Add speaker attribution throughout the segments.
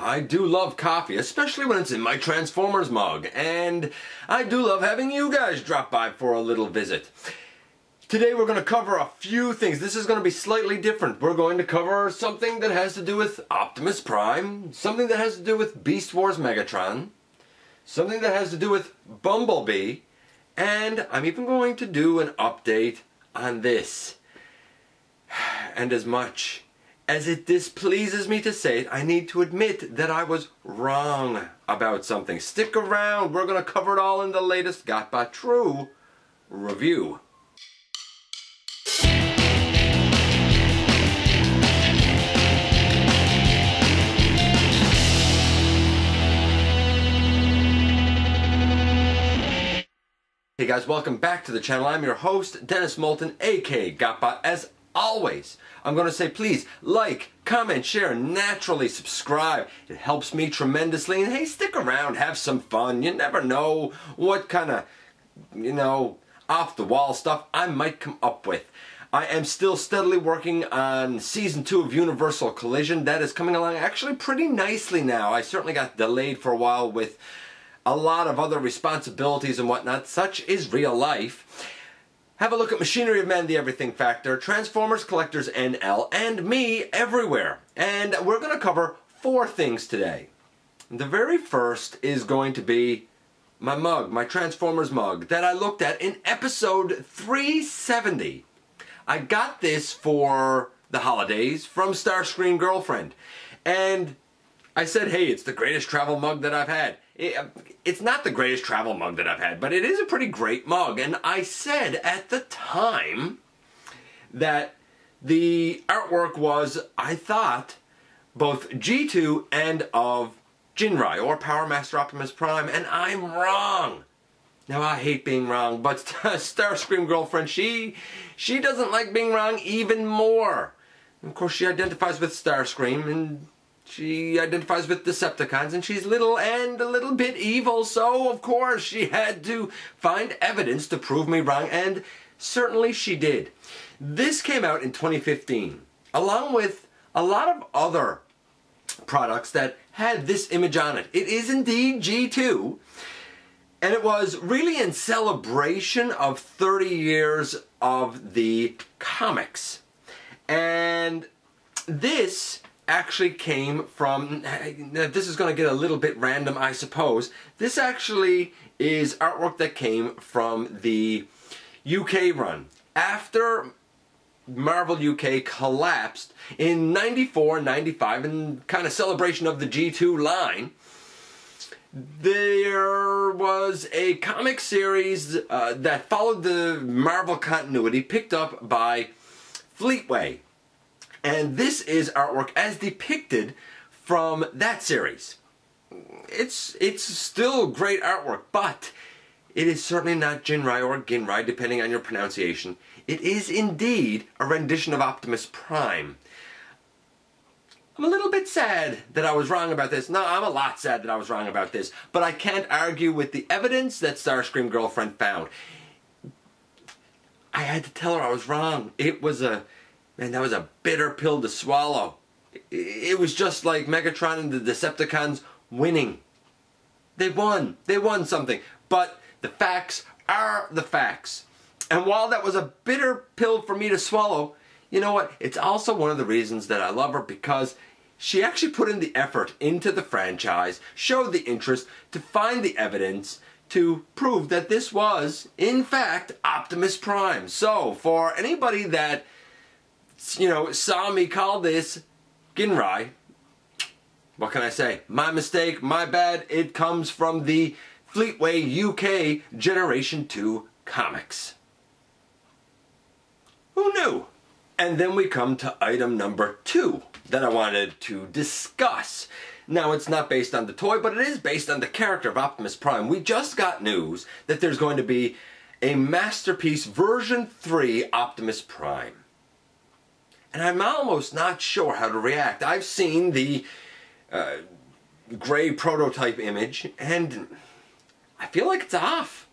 Speaker 1: I do love coffee, especially when it's in my Transformers mug, and I do love having you guys drop by for a little visit. Today we're going to cover a few things. This is going to be slightly different. We're going to cover something that has to do with Optimus Prime, something that has to do with Beast Wars Megatron, something that has to do with Bumblebee, and I'm even going to do an update on this. And as much as it displeases me to say it, I need to admit that I was wrong about something. Stick around, we're going to cover it all in the latest GotBot True review. Hey guys, welcome back to the channel. I'm your host, Dennis Moulton, aka GotBot. As always, I'm going to say please like, comment, share, and naturally subscribe. It helps me tremendously. And hey, stick around, have some fun. You never know what kind of, off-the-wall stuff I might come up with. I am still steadily working on Season 2 of Universal Collision. That is coming along actually pretty nicely now. I certainly got delayed for a while with a lot of other responsibilities and whatnot. Such is real life. Have a look at Machinery of Men, The Everything Factor, Transformers Collectors NL, and me everywhere. And we're going to cover 4 things today. The very first is going to be my mug, my Transformers mug, that I looked at in episode 370. I got this for the holidays from Starscream Girlfriend. And I said, hey, it's the greatest travel mug that I've had. It's not the greatest travel mug that I've had, but it is a pretty great mug. And I said at the time that the artwork was, I thought, both G2 and of Jinrai, or Power Master Optimus Prime, and I'm wrong. Now, I hate being wrong, but Starscream Girlfriend, she doesn't like being wrong even more. Of course, she identifies with Starscream, and she identifies with Decepticons, and she's little and a little bit evil, so of course she had to find evidence to prove me wrong, and certainly she did. This came out in 2015, along with a lot of other products that had this image on it. It is indeed G2, and it was really in celebration of 30 years of the comics. And this actually came from, this is going to get a little bit random, I suppose. This actually is artwork that came from the UK run. After Marvel UK collapsed in 94, 95, in kind of celebration of the G2 line, there was a comic series that followed the Marvel continuity, picked up by Fleetway. And this is artwork as depicted from that series. It's still great artwork, but it is certainly not Jinrai or Ginrai, depending on your pronunciation. It is indeed a rendition of Optimus Prime. I'm a little bit sad that I was wrong about this. No, I'm a lot sad that I was wrong about this, but I can't argue with the evidence that Starscream Girlfriend found. I had to tell her I was wrong. It was a... Man, that was a bitter pill to swallow. It was just like Megatron and the Decepticons winning. They won. They won something. But the facts are the facts. And while that was a bitter pill for me to swallow, you know what? It's also one of the reasons that I love her, because she actually put in the effort into the franchise, showed the interest to find the evidence to prove that this was, in fact, Optimus Prime. So, for anybody that saw me call this Ginrai, what can I say? My mistake, my bad. It comes from the Fleetway UK Generation 2 comics. Who knew? And then we come to item number 2 that I wanted to discuss. Now, it's not based on the toy, but it is based on the character of Optimus Prime. We just got news that there's going to be a Masterpiece version 3 Optimus Prime. And I'm almost not sure how to react. I've seen the gray prototype image, and I feel like it's off.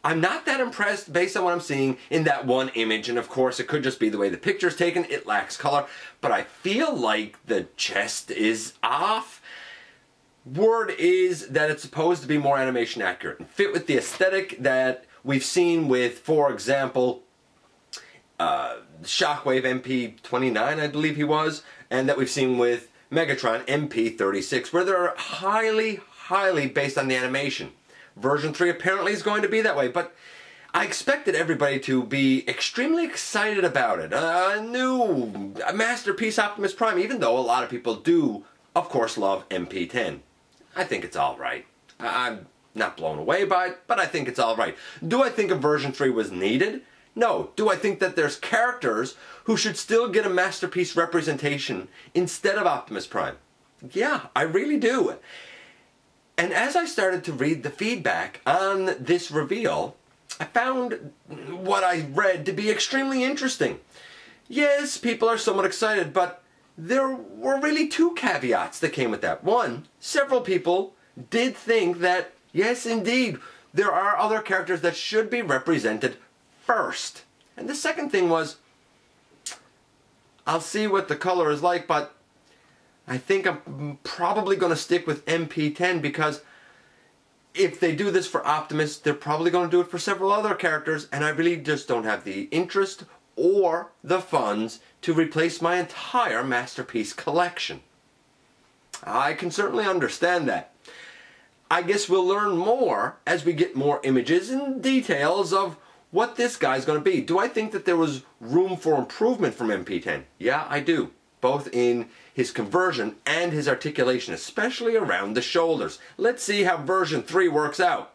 Speaker 1: I'm not that impressed based on what I'm seeing in that one image, and of course it could just be the way the picture's taken, it lacks color, but I feel like the chest is off. Word is that it's supposed to be more animation accurate and fit with the aesthetic that we've seen with, for example, Shockwave MP-29, I believe he was, and that we've seen with Megatron MP-36, where they're highly based on the animation. Version 3 apparently is going to be that way, but I expected everybody to be extremely excited about it. A new masterpiece Optimus Prime, even though a lot of people do, of course, love MP-10. I think it's alright. I'm not blown away by it, but I think it's alright. Do I think a version 3 was needed? No. Do I think that there's characters who should still get a masterpiece representation instead of Optimus Prime? Yeah, I really do. And as I started to read the feedback on this reveal, I found what I read to be extremely interesting. Yes, people are somewhat excited, but there were really two caveats that came with that. One, several people did think that, yes, indeed, there are other characters that should be represented first. And the second thing was, I'll see what the color is like, but I think I'm probably going to stick with MP-10 because if they do this for Optimus, they're probably going to do it for several other characters, and I really just don't have the interest or the funds to replace my entire masterpiece collection. I can certainly understand that. I guess we'll learn more as we get more images and details of what this guy's going to be. Do I think that there was room for improvement from MP-10? Yeah, I do. Both in his conversion and his articulation, especially around the shoulders. Let's see how version 3 works out.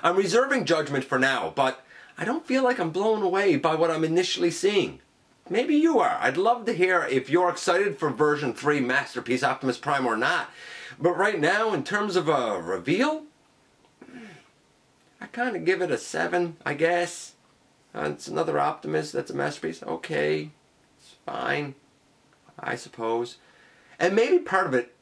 Speaker 1: I'm reserving judgment for now, but I don't feel like I'm blown away by what I'm initially seeing. Maybe you are. I'd love to hear if you're excited for version 3 Masterpiece Optimus Prime or not. But right now, in terms of a reveal, I kind of give it a 7, I guess. It's another Optimus that's a masterpiece. Okay, it's fine, I suppose. And maybe part of it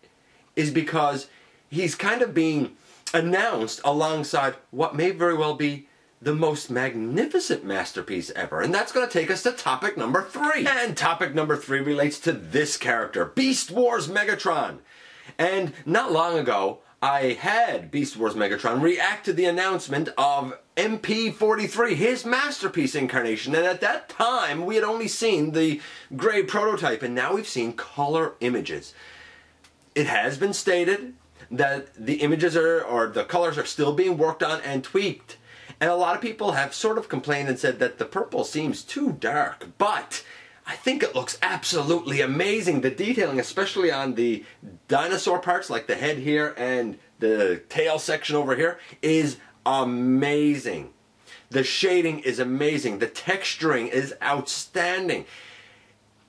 Speaker 1: is because he's kind of being announced alongside what may very well be the most magnificent masterpiece ever. And that's going to take us to topic number 3. And topic number 3 relates to this character, Beast Wars Megatron. And not long ago, I had Beast Wars Megatron react to the announcement of MP-43, his masterpiece incarnation. And at that time, we had only seen the gray prototype, and now we've seen color images. It has been stated that the images or the colors are still being worked on and tweaked. And a lot of people have sort of complained and said that the purple seems too dark, but I think it looks absolutely amazing. The detailing, especially on the dinosaur parts like the head here and the tail section over here, is amazing. The shading is amazing. The texturing is outstanding.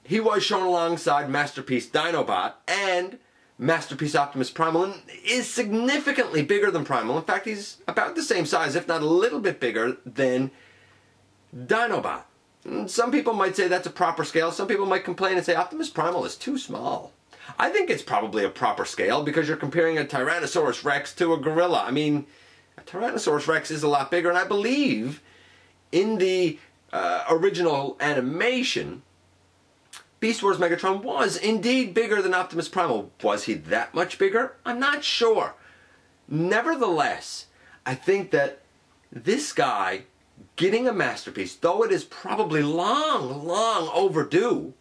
Speaker 1: He was shown alongside Masterpiece Dinobot, and Masterpiece Optimus Primal is significantly bigger than Primal. In fact, he's about the same size, if not a little bit bigger than Dinobot. Some people might say that's a proper scale. Some people might complain and say Optimus Primal is too small. I think it's probably a proper scale because you're comparing a Tyrannosaurus Rex to a gorilla. I mean, a Tyrannosaurus Rex is a lot bigger, and I believe in the original animation, Beast Wars Megatron was indeed bigger than Optimus Primal. Was he that much bigger? I'm not sure. Nevertheless, I think that this guy getting a masterpiece, though it is probably long overdue,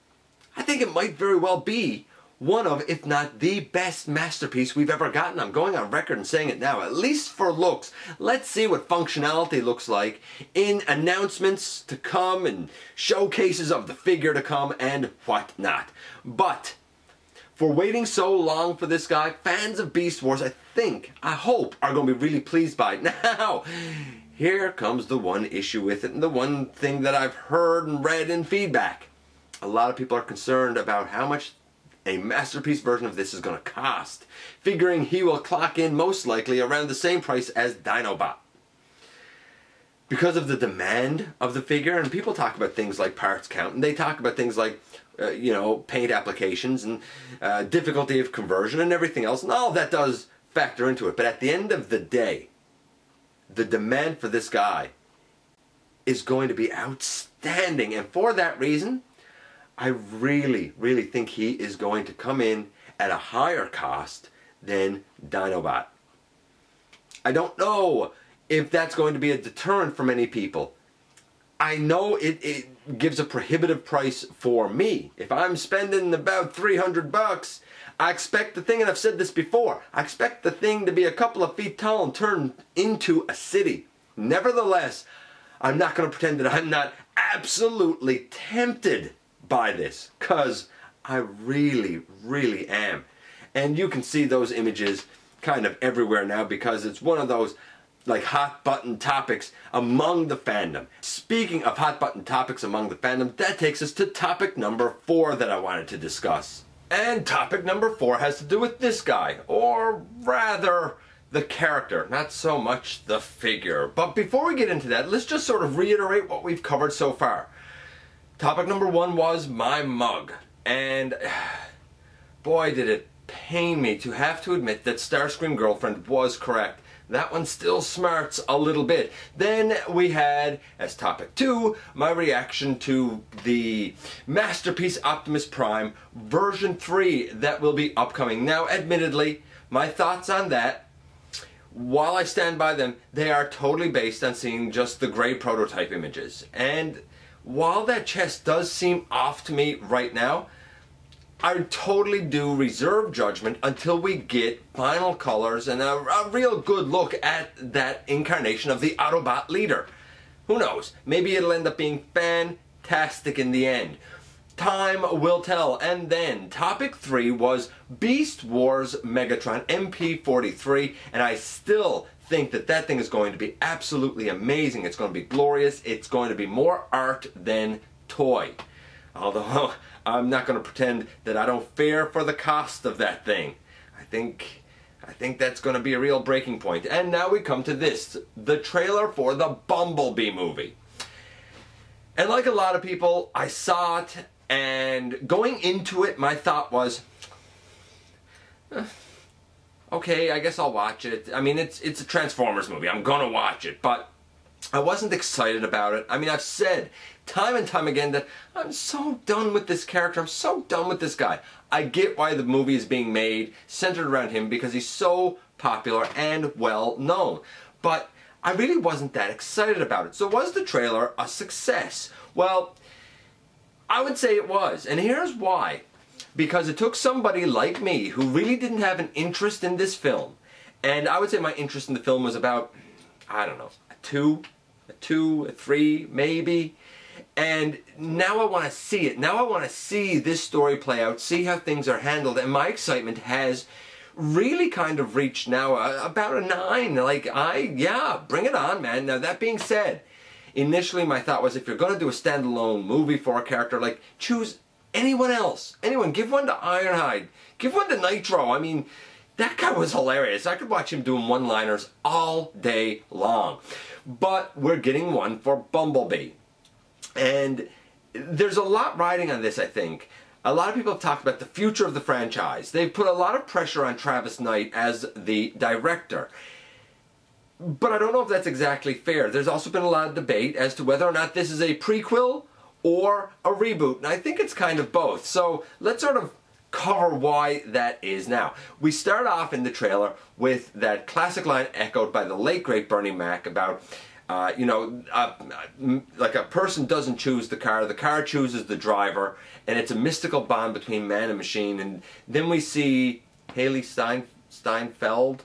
Speaker 1: I think it might very well be one of, if not the best masterpiece we've ever gotten. I'm going on record and saying it now, at least for looks. Let's see what functionality looks like in announcements to come and showcases of the figure to come and whatnot. But for waiting so long for this guy, fans of Beast Wars, I hope, are going to be really pleased by it. Now, here comes the one issue with it, and the one thing that I've heard and read in feedback. A lot of people are concerned about how much a masterpiece version of this is going to cost, figuring he will clock in most likely around the same price as Dinobot. Because of the demand of the figure, and people talk about things like parts count, and they talk about things like, paint applications and difficulty of conversion and everything else, and all that does factor into it. But at the end of the day, the demand for this guy is going to be outstanding. And for that reason, I really, really think he is going to come in at a higher cost than Dinobot. I don't know if that's going to be a deterrent for many people. I know it gives a prohibitive price for me. If I'm spending about $300, I expect the thing, and I've said this before, I expect the thing to be a couple of feet tall and turn into a city. Nevertheless, I'm not going to pretend that I'm not absolutely tempted by this, because I really, really am. And you can see those images kind of everywhere now, because it's one of those like hot button topics among the fandom. Speaking of hot button topics among the fandom, that takes us to topic number 4 that I wanted to discuss. And topic number 4 has to do with this guy, or rather the character, not so much the figure. But before we get into that, let's just sort of reiterate what we've covered so far. Topic number 1 was my mug, and boy did it pain me to have to admit that Starscream Girlfriend was correct. That one still smarts a little bit. Then we had, as topic 2, my reaction to the masterpiece Optimus Prime version 3 that will be upcoming. Now, admittedly, my thoughts on that, while I stand by them, they are totally based on seeing just the gray prototype images. And while that chest does seem off to me right now, I totally do reserve judgment until we get final colors and a real good look at that incarnation of the Autobot leader. Who knows? Maybe it'll end up being fantastic in the end. Time will tell. And then topic 3 was Beast Wars Megatron MP-43, and I still think that that thing is going to be absolutely amazing. It's going to be glorious. It's going to be more art than toy. Although I'm not going to pretend that I don't fear for the cost of that thing. I think that's going to be a real breaking point. And now we come to this, the trailer for the Bumblebee movie. And like a lot of people, I saw it, and going into it, my thought was, okay, I guess I'll watch it. I mean, it's a Transformers movie. I'm going to watch it, but I wasn't excited about it. I mean, I've said time and time again that I'm so done with this character. I'm so done with this guy. I get why the movie is being made centered around him because he's so popular and well known. But I really wasn't that excited about it. So was the trailer a success? Well, I would say it was. And here's why. Because it took somebody like me who really didn't have an interest in this film. And I would say my interest in the film was about, I don't know, a 2, a 3 maybe. And now I want to see it. Now I want to see this story play out, see how things are handled, and my excitement has really kind of reached now about a 9. Like, yeah, bring it on, man. Now, that being said, initially my thought was if you're going to do a standalone movie for a character, like, choose anyone else. Anyone. Give one to Ironhide. Give one to Nitro. I mean, that guy was hilarious. I could watch him doing one-liners all day long. But we're getting one for Bumblebee. And there's a lot riding on this, I think. A lot of people have talked about the future of the franchise. They've put a lot of pressure on Travis Knight as the director. But I don't know if that's exactly fair. There's also been a lot of debate as to whether or not this is a prequel or a reboot. And I think it's kind of both. So let's sort of cover why that is now. We start off in the trailer with that classic line echoed by the late great Bernie Mac about like a person doesn't choose the car chooses the driver, and it's a mystical bond between man and machine. And then we see Haley Steinfeld,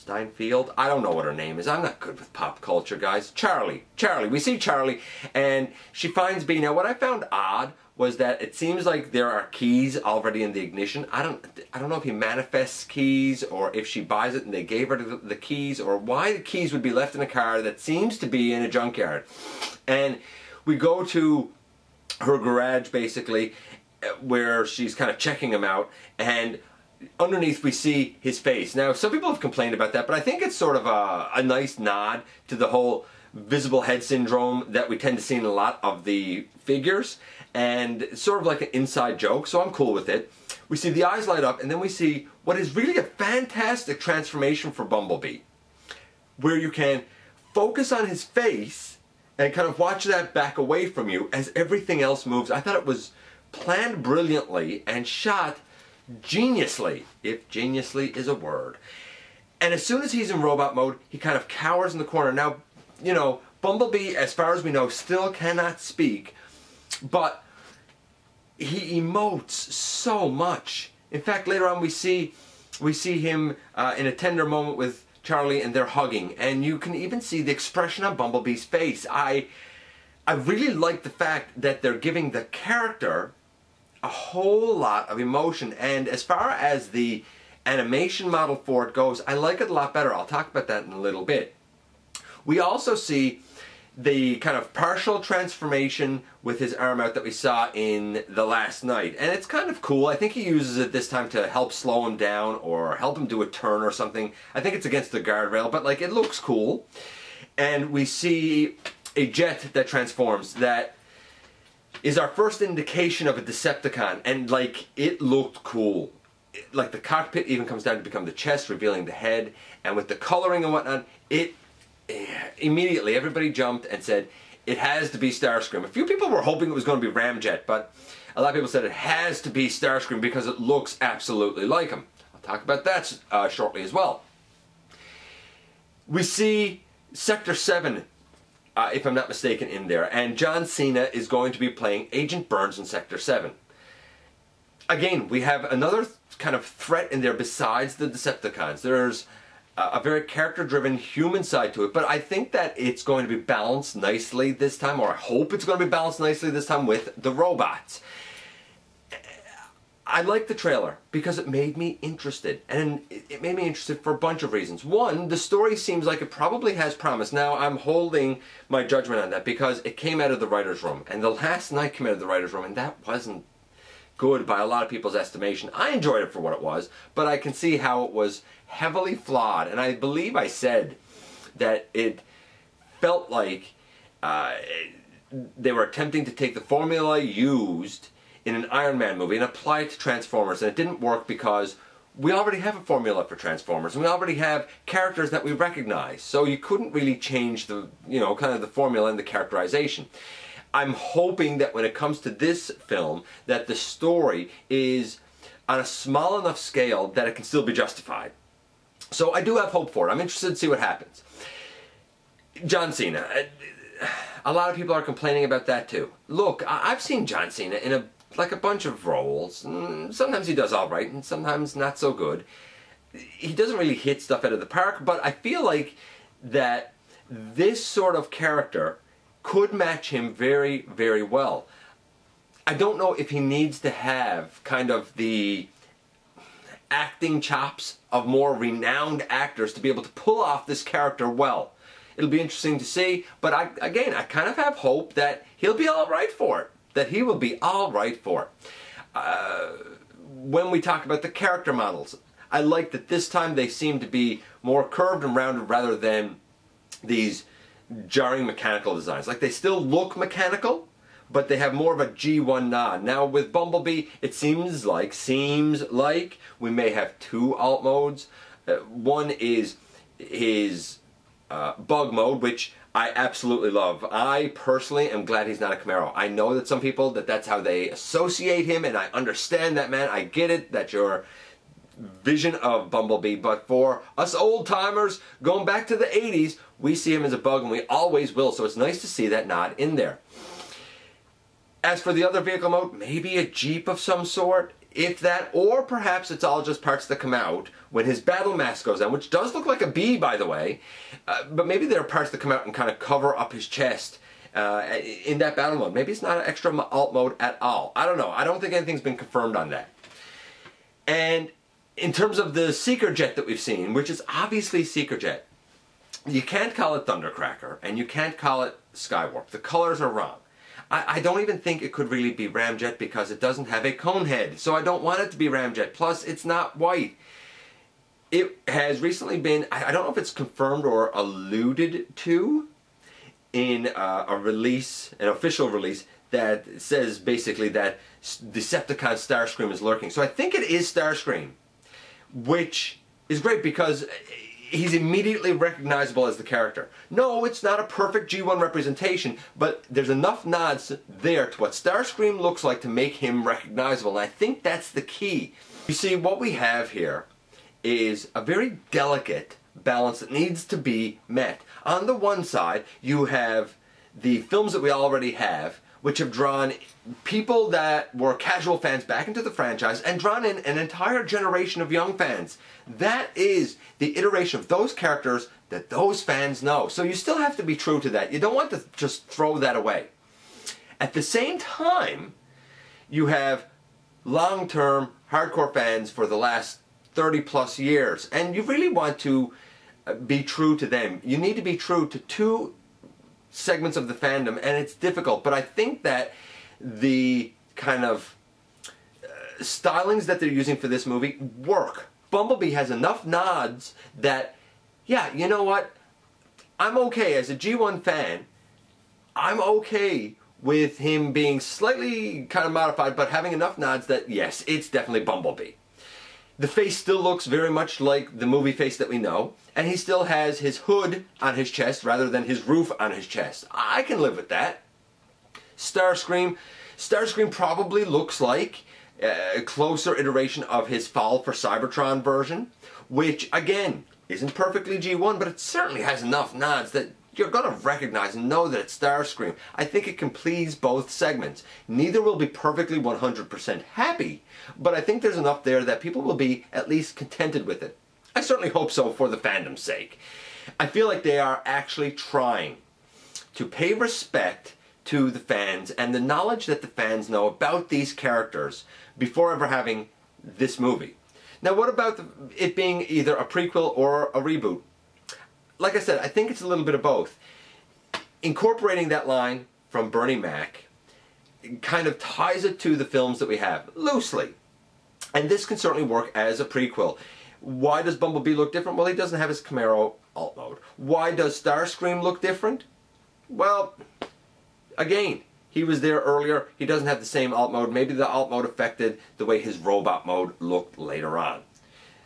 Speaker 1: I don't know what her name is. I'm not good with pop culture, guys. Charlie. We see Charlie, and she finds B. Now, what I found odd was that it seems like there are keys already in the ignition. I don't know if he manifests keys or if she buys it and they gave her the keys, or why the keys would be left in a car that seems to be in a junkyard. And we go to her garage, basically, where she's kind of checking him out, and underneath we see his face. Now, some people have complained about that, but I think it's sort of a nice nod to the whole visible head syndrome that we tend to see in a lot of the figures, and it's sort of like an inside joke, so I'm cool with it. We see the eyes light up, and then we see what is really a fantastic transformation for Bumblebee. where you can focus on his face and kind of watch that back away from you as everything else moves. I thought it was planned brilliantly and shot geniusly, if geniusly is a word. And as soon as he's in robot mode, he kind of cowers in the corner. Now, you know, Bumblebee, as far as we know, still cannot speak, but he emotes so much. In fact, later on we see him in a tender moment with Charlie, and they're hugging, and you can even see the expression on Bumblebee's face. I really like the fact that they're giving the character a whole lot of emotion, and as far as the animation model for it goes, I like it a lot better. I'll talk about that in a little bit. We also see the kind of partial transformation with his arm out that we saw in The Last Night, and it's kind of cool. I think he uses it this time to help slow him down or help him do a turn or something. I think it's against the guardrail, but like, it looks cool. And we see a jet that transforms that is our first indication of a Decepticon, and like, it looked cool. Like, the cockpit even comes down to become the chest, revealing the head, and with the coloring and whatnot, immediately everybody jumped and said it has to be Starscream. A few people were hoping it was going to be Ramjet, but a lot of people said it has to be Starscream because it looks absolutely like him. I'll talk about that shortly as well. We see Sector 7, if I'm not mistaken, in there, and John Cena is going to be playing Agent Burns in Sector 7. Again, we have another kind of threat in there besides the Decepticons. There's a very character-driven human side to it, but I think that it's going to be balanced nicely this time, or I hope it's going to be balanced nicely this time with the robots. I like the trailer because it made me interested, and it made me interested for a bunch of reasons. One, the story seems like it probably has promise. Now, I'm holding my judgment on that because it came out of the writer's room, and The Last Night came out of the writer's room, and that wasn't good by a lot of people's estimation. I enjoyed it for what it was, but I can see how it was heavily flawed, and I believe I said that it felt like they were attempting to take the formula used in an Iron Man movie and apply it to Transformers, and it didn't work because we already have a formula for Transformers, and we already have characters that we recognize, so you couldn't really change the, you know, kind of the formula and the characterization. I'm hoping that when it comes to this film, that the story is on a small enough scale that it can still be justified. So I do have hope for it. I'm interested to see what happens. John Cena. A lot of people are complaining about that too. Look, I've seen John Cena in a bunch of roles. Sometimes he does all right, and sometimes not so good. He doesn't really hit stuff out of the park, but I feel like that this sort of character could match him very, very well. I don't know if he needs to have kind of the acting chops of more renowned actors to be able to pull off this character well. It'll be interesting to see, but I kind of have hope that he'll be all right for it. That he will be all right for it. When we talk about the character models, I like that this time they seem to be more curved and rounded rather than these jarring mechanical designs. Like, they still look mechanical, but they have more of a G1 nod. Now with Bumblebee, it seems like we may have two alt modes. One is his bug mode, which I absolutely love. I personally am glad he's not a Camaro. I know that some people, that's how they associate him, and I understand that, man. I get it, that's your vision of Bumblebee, but for us old-timers going back to the 80s, we see him as a bug, and we always will, so it's nice to see that nod in there. As for the other vehicle mode, maybe a Jeep of some sort, if that, or perhaps it's all just parts that come out when his battle mask goes on, which does look like a bee, by the way, but maybe there are parts that come out and kind of cover up his chest in that battle mode. Maybe it's not an extra alt mode at all. I don't know. I don't think anything's been confirmed on that. And in terms of the Seeker Jet that we've seen, which is obviously Seeker Jet, you can't call it Thundercracker, and you can't call it Skywarp. The colors are wrong. I don't even think it could really be Ramjet because it doesn't have a cone head, so I don't want it to be Ramjet. Plus, it's not white. It has recently been, I don't know if it's confirmed or alluded to in a release, an official release, that says basically that Decepticon Starscream is lurking. So I think it is Starscream, which is great because he's immediately recognizable as the character. No, it's not a perfect G1 representation, but there's enough nods there to what Starscream looks like to make him recognizable, and I think that's the key. You see, what we have here is a very delicate balance that needs to be met. On the one side, you have the films that we already have, which have drawn people that were casual fans back into the franchise and drawn in an entire generation of young fans. That is the iteration of those characters that those fans know. So you still have to be true to that. You don't want to just throw that away. At the same time, you have long-term hardcore fans for the last 30 plus years, and you really want to be true to them. You need to be true to two segments of the fandom, and it's difficult, but I think that the kind of stylings that they're using for this movie work. Bumblebee has enough nods that, yeah, you know what, I'm okay as a G1 fan. I'm okay with him being slightly kind of modified, but having enough nods that, yes, it's definitely Bumblebee. The face still looks very much like the movie face that we know, and he still has his hood on his chest rather than his roof on his chest. I can live with that. Starscream probably looks like a closer iteration of his Fall for Cybertron version, which, again, isn't perfectly G1, but it certainly has enough nods that you're going to recognize and know that it's Starscream. I think it can please both segments. Neither will be perfectly 100% happy, but I think there's enough there that people will be at least contented with it. I certainly hope so for the fandom's sake. I feel like they are actually trying to pay respect to the fans and the knowledge that the fans know about these characters before ever having this movie. Now, what about it being either a prequel or a reboot? Like I said, I think it's a little bit of both. Incorporating that line from Bernie Mac kind of ties it to the films that we have, loosely. And this can certainly work as a prequel. Why does Bumblebee look different? Well, he doesn't have his Camaro alt mode. Why does Starscream look different? Well, again, he was there earlier. He doesn't have the same alt mode. Maybe the alt mode affected the way his robot mode looked later on.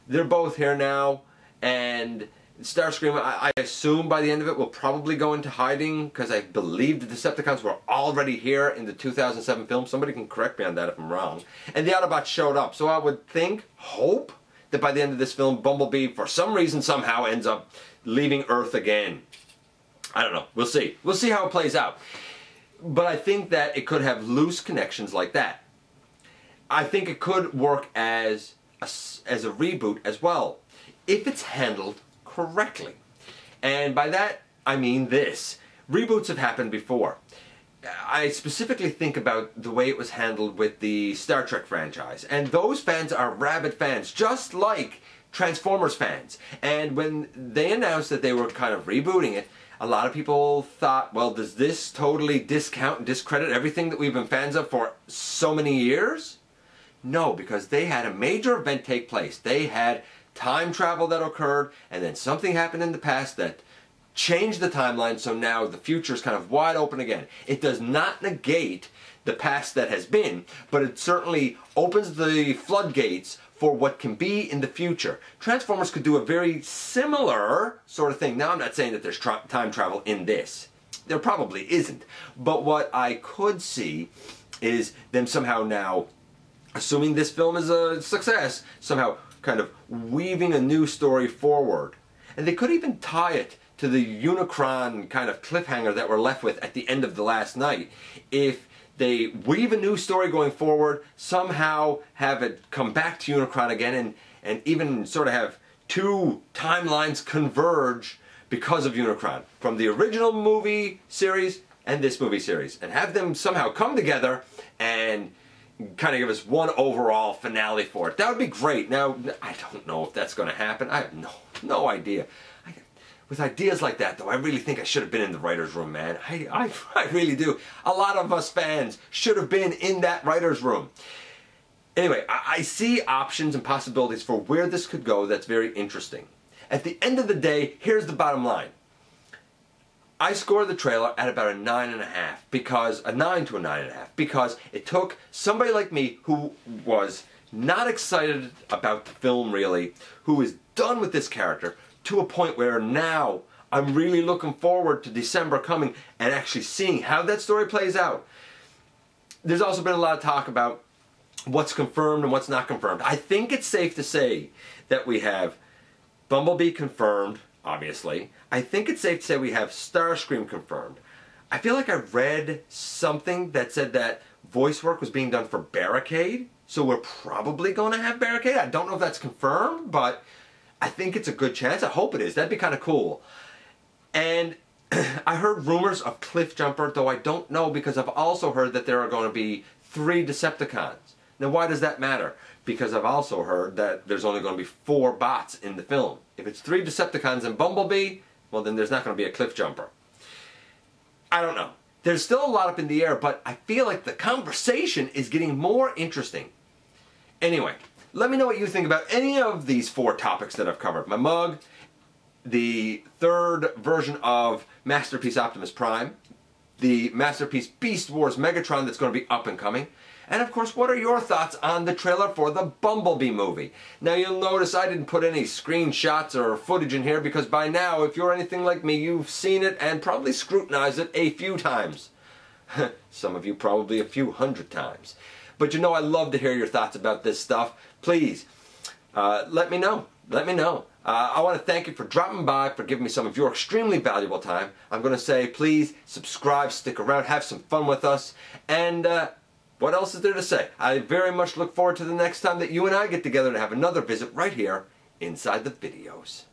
Speaker 1: They're both here now, and Starscream, I assume by the end of it, will probably go into hiding, because I believe the Decepticons were already here in the 2007 film. Somebody can correct me on that if I'm wrong. And the Autobots showed up, so I would think, hope, that by the end of this film, Bumblebee, for some reason, somehow ends up leaving Earth again. I don't know. We'll see. We'll see how it plays out. But I think that it could have loose connections like that. I think it could work as a reboot as well, if it's handled correctly. And by that, I mean this. Reboots have happened before. I specifically think about the way it was handled with the Star Trek franchise. And those fans are rabid fans, just like Transformers fans. And when they announced that they were kind of rebooting it, a lot of people thought, well, does this totally discount and discredit everything that we've been fans of for so many years? No, because they had a major event take place. They had time travel that occurred, and then something happened in the past that changed the timeline, so now the future is kind of wide open again. It does not negate the past that has been, but it certainly opens the floodgates for what can be in the future. Transformers could do a very similar sort of thing. Now, I'm not saying that there's time travel in this. There probably isn't. But what I could see is them somehow now, assuming this film is a success, somehow kind of weaving a new story forward. And they could even tie it to the Unicron kind of cliffhanger that we're left with at the end of The Last Night. If they weave a new story going forward, somehow have it come back to Unicron again, and even sort of have two timelines converge because of Unicron, from the original movie series and this movie series, and have them somehow come together and kind of give us one overall finale for it. That would be great. Now, I don't know if that's going to happen. I have no idea. With ideas like that, though, I really think I should have been in the writer's room, man. I really do. A lot of us fans should have been in that writer's room. Anyway, I see options and possibilities for where this could go that's very interesting. At the end of the day, here's the bottom line. I score the trailer at about a 9.5, because a 9 to a 9.5, because it took somebody like me who was not excited about the film really, who is done with this character, to a point where now I'm really looking forward to December coming and actually seeing how that story plays out. There's also been a lot of talk about what's confirmed and what's not confirmed. I think it's safe to say that we have Bumblebee confirmed, obviously. I think it's safe to say we have Starscream confirmed. I feel like I read something that said that voice work was being done for Barricade, so we're probably going to have Barricade. I don't know if that's confirmed, but I think it's a good chance. I hope it is. That'd be kind of cool. And I heard rumors of Cliffjumper, though I don't know, because I've also heard that there are going to be 3 Decepticons. Now, why does that matter? Because I've also heard that there's only going to be 4 bots in the film. If it's 3 Decepticons and Bumblebee, well, then there's not going to be a Cliffjumper. I don't know. There's still a lot up in the air, but I feel like the conversation is getting more interesting. Anyway, let me know what you think about any of these 4 topics that I've covered. My mug, the 3rd version of Masterpiece Optimus Prime, the Masterpiece Beast Wars Megatron that's going to be up and coming, and of course, what are your thoughts on the trailer for the Bumblebee movie? Now you'll notice I didn't put any screenshots or footage in here because by now, if you're anything like me, you've seen it and probably scrutinized it a few times. Some of you probably a few hundred times. But you know I love to hear your thoughts about this stuff. Please, let me know. Let me know. I want to thank you for dropping by, for giving me some of your extremely valuable time. I'm going to say, please, subscribe, stick around, have some fun with us, and what else is there to say? I very much look forward to the next time that you and I get together to have another visit right here inside the videos.